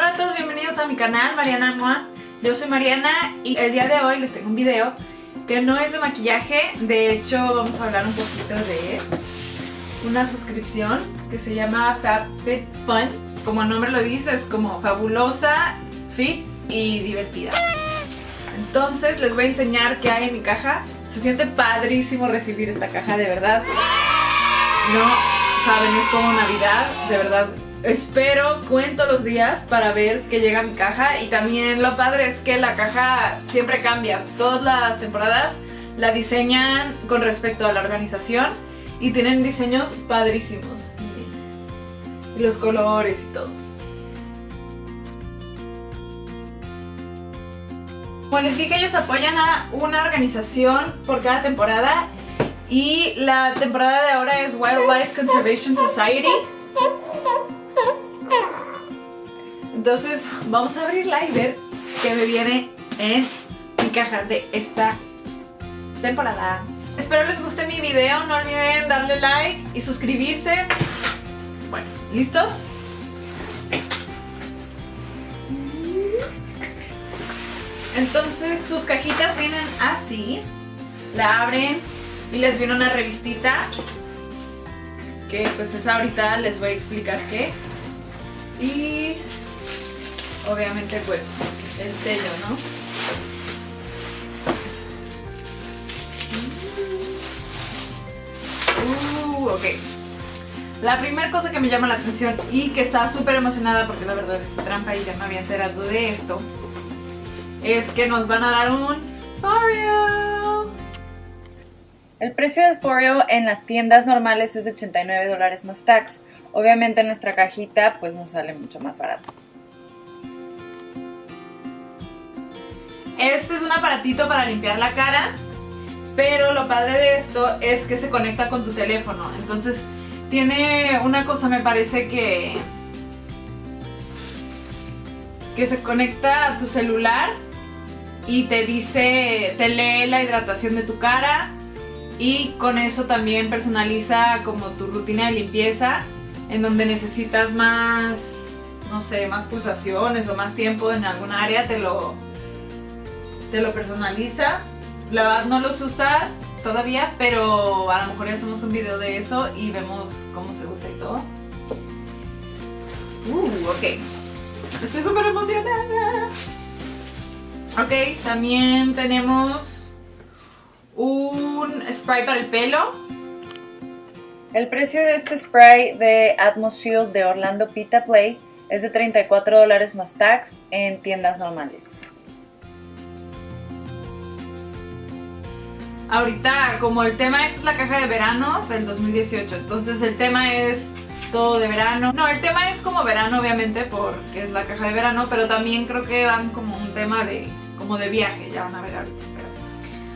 Hola a todos, bienvenidos a mi canal Mariana Mua. Yo soy Mariana y el día de hoy les tengo un video que no es de maquillaje. De hecho vamos a hablar un poquito de una suscripción que se llama FabFitFun. Como el nombre lo dice, es como fabulosa, fit y divertida. Entonces les voy a enseñar qué hay en mi caja. Se siente padrísimo recibir esta caja, de verdad. No saben, es como Navidad, de verdad. Espero, cuento los días para ver que llega mi caja. Y también lo padre es que la caja siempre cambia. Todas las temporadas la diseñan con respecto a la organización y tienen diseños padrísimos. Y los colores y todo. Como les dije, ellos apoyan a una organización por cada temporada. Y la temporada de ahora es Wildlife Conservation Society. Entonces vamos a abrirla y ver qué me viene en mi caja de esta temporada. Espero les guste mi video, no olviden darle like y suscribirse. Bueno, ¿listos? Entonces sus cajitas vienen así. La abren y les viene una revistita que pues es ahorita les voy a explicar qué. Y obviamente pues el sello, ¿no? Ok. La primera cosa que me llama la atención y que estaba súper emocionada porque la verdad es trampa y ya me había enterado de esto, es que nos van a dar un Oreo. El precio del Oreo en las tiendas normales es de $89 más tax. Obviamente en nuestra cajita pues nos sale mucho más barato. Este es un aparatito para limpiar la cara, pero lo padre de esto es que se conecta con tu teléfono. Entonces tiene una cosa, me parece que se conecta a tu celular y te dice, te lee la hidratación de tu cara y con eso también personaliza como tu rutina de limpieza, en donde necesitas más, no sé, más pulsaciones o más tiempo en alguna área, te lo personaliza. La verdad no los usa todavía, pero a lo mejor ya hacemos un video de eso y vemos cómo se usa y todo. Ok. Estoy súper emocionada. Ok, también tenemos un spray para el pelo. El precio de este spray de Atmos Shield de Orlando Pita Play es de $34 más tax en tiendas normales. Ahorita, como el tema es la caja de verano del 2018, entonces el tema es todo de verano. No, el tema es como verano, obviamente, porque es la caja de verano, pero también creo que van como un tema de como de viaje, ya van a ver ahorita. Pero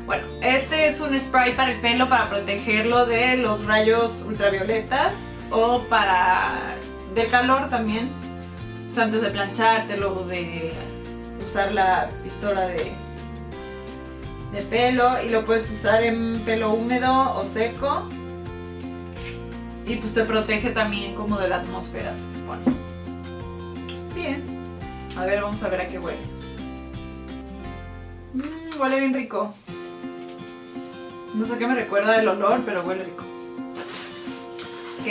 bueno, este es un spray para el pelo para protegerlo de los rayos ultravioletas o para de calor también. Pues antes de planchártelo, de usar la pistola de pelo, y lo puedes usar en pelo húmedo o seco y pues te protege también como de la atmósfera, se supone. Bien, a ver, vamos a ver a qué huele. Huele bien rico. No sé qué me recuerda el olor, pero huele rico. Ok,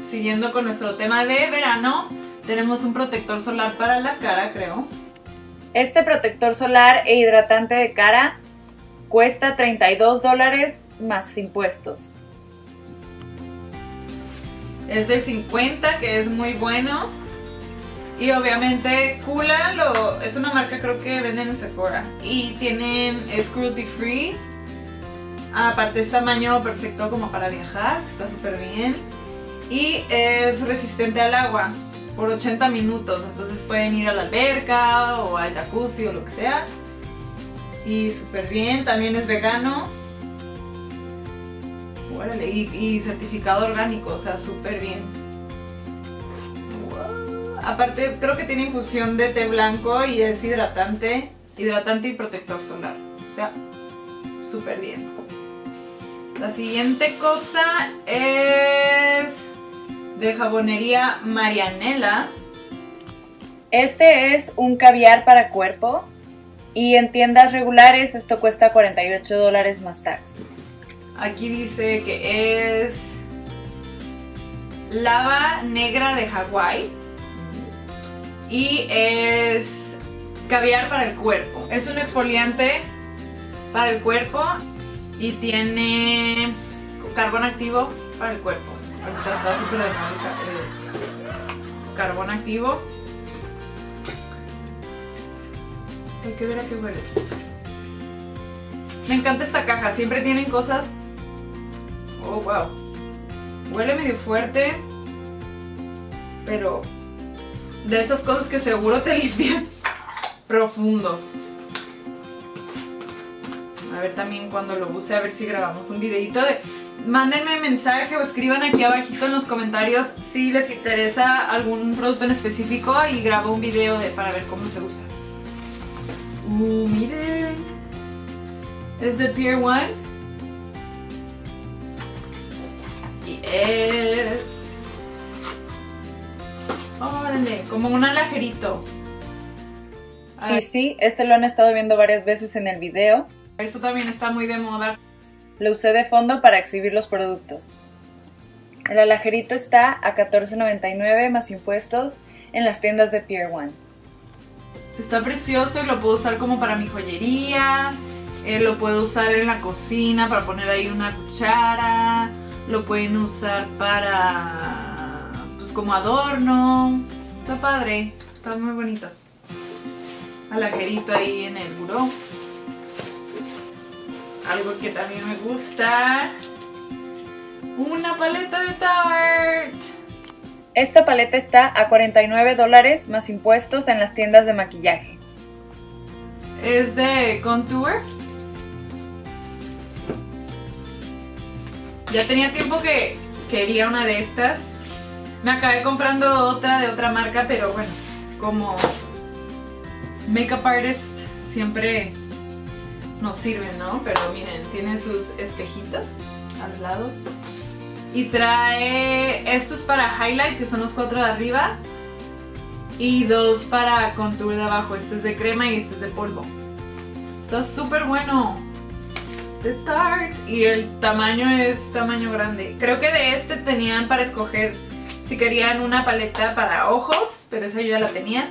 siguiendo con nuestro tema de verano, tenemos un protector solar para la cara, creo. Este protector solar e hidratante de cara cuesta $32 más impuestos. Es del 50, que es muy bueno. Y obviamente Coola es una marca, creo que venden en Sephora. Y es cruelty free. Aparte es tamaño perfecto como para viajar, está súper bien. Y es resistente al agua por 80 minutos. Entonces pueden ir a la alberca o al jacuzzi o lo que sea. Y súper bien, también es vegano. Órale, y certificado orgánico, o sea, súper bien. Wow. Aparte, creo que tiene infusión de té blanco y es hidratante y protector solar. O sea, súper bien. La siguiente cosa es de jabonería Marianela. Este es un caviar para cuerpo y en tiendas regulares esto cuesta $48 más tax. Aquí dice que es lava negra de Hawái y es caviar para el cuerpo. Es un exfoliante para el cuerpo y tiene carbón activo para el cuerpo. Ahorita está súper de moda el carbón activo. Hay que ver a qué huele. Me encanta esta caja, siempre tienen cosas. Oh, wow. Huele medio fuerte, pero de esas cosas que seguro te limpian profundo. A ver también cuando lo use, a ver si grabamos un videito de... Mándenme mensaje o escriban aquí abajito en los comentarios si les interesa algún producto en específico y grabo un video para ver cómo se usa. Miren. Es de Pier 1. Y es... órale, como un alajerito. Y sí, este lo han estado viendo varias veces en el video. Esto también está muy de moda. Lo usé de fondo para exhibir los productos. El alajerito está a $14.99 más impuestos en las tiendas de Pier 1. Está precioso y lo puedo usar como para mi joyería. Lo puedo usar en la cocina para poner ahí una cuchara. Lo pueden usar para... pues como adorno. Está padre, está muy bonito. Alajerito ahí en el buró. Algo que también me gusta. Una paleta de Tarte. Esta paleta está a $49 más impuestos en las tiendas de maquillaje. Es de contour. Ya tenía tiempo que quería una de estas. Me acabé comprando otra de otra marca, pero bueno, como makeup artist siempre nos sirven, ¿no? Pero miren, tiene sus espejitos a los lados. Y trae estos para highlight, que son los 4 de arriba. Y 2 para contour de abajo. Este es de crema y este es de polvo. Está súper bueno. De Tarte. Y el tamaño es tamaño grande. Creo que de este tenían para escoger si querían una paleta para ojos, pero esa yo ya la tenía.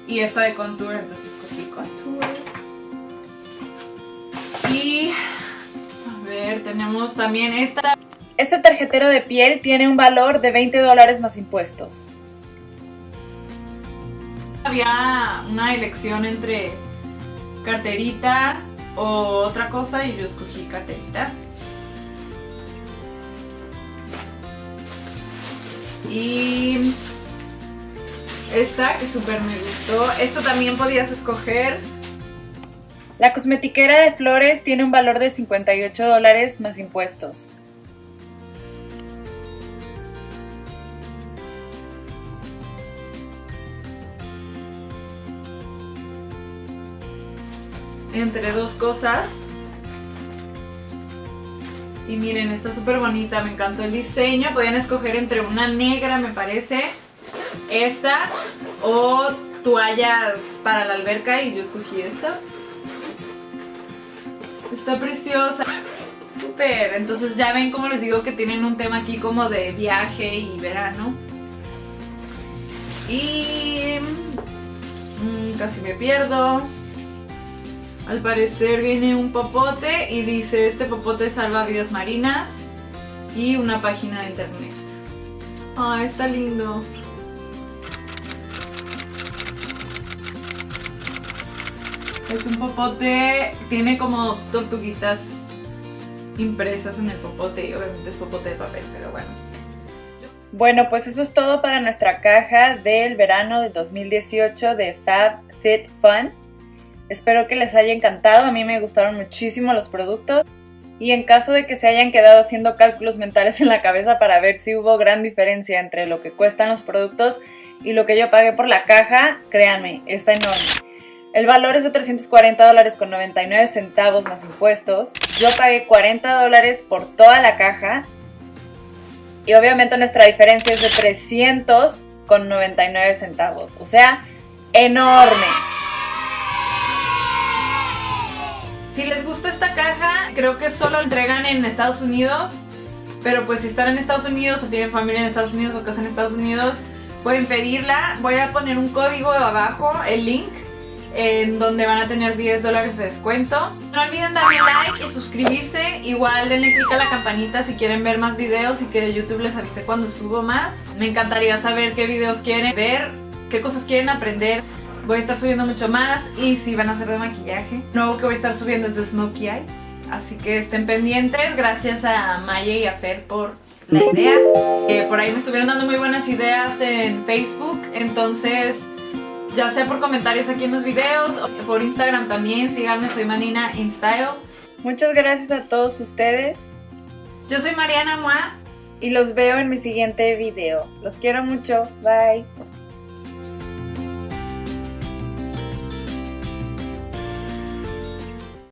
Y esta de contour, entonces escogí contour. Y a ver, tenemos también esta. Este tarjetero de piel tiene un valor de $20 más impuestos. Había una elección entre carterita o otra cosa y yo escogí carterita. Y esta que súper me gustó. Esto también podías escoger. La cosmetiquera de flores tiene un valor de $58 más impuestos. Entre dos cosas. Y miren, está súper bonita, me encantó el diseño. Podían escoger entre una negra, me parece, esta, o toallas para la alberca, y yo escogí esta. Está preciosa. Súper. Entonces ya ven, como les digo, que tienen un tema aquí como de viaje y verano. Y casi me pierdo. Al parecer viene un popote y dice: este popote salva vidas marinas, y una página de internet. Ay, está lindo. Es un popote, tiene como tortuguitas impresas en el popote y obviamente es popote de papel, pero bueno. Bueno, pues eso es todo para nuestra caja del verano de 2018 de FabFitFun. Espero que les haya encantado, a mí me gustaron muchísimo los productos. Y en caso de que se hayan quedado haciendo cálculos mentales en la cabeza para ver si hubo gran diferencia entre lo que cuestan los productos y lo que yo pagué por la caja, créanme, está enorme. El valor es de $340.99 más impuestos. Yo pagué $40 por toda la caja. Y obviamente nuestra diferencia es de $300.99. O sea, enorme. Si les gusta esta caja, creo que solo la entregan en Estados Unidos. Pero pues si están en Estados Unidos o tienen familia en Estados Unidos o casa en Estados Unidos, pueden pedirla. Voy a poner un código abajo, el link, en donde van a tener $10 de descuento. No olviden darle like y suscribirse. Igual denle click a la campanita si quieren ver más videos y que YouTube les avise cuando subo más. Me encantaría saber qué videos quieren ver, qué cosas quieren aprender. Voy a estar subiendo mucho más y si van a hacer de maquillaje. Lo nuevo que voy a estar subiendo es de Smokey Eyes. Así que estén pendientes. Gracias a Maya y a Fer por la idea. Por ahí me estuvieron dando muy buenas ideas en Facebook. Entonces, ya sea por comentarios aquí en los videos o por Instagram también, síganme, soy Manina InStyle. Muchas gracias a todos ustedes. Yo soy Mariana Mua. Y los veo en mi siguiente video. Los quiero mucho. Bye.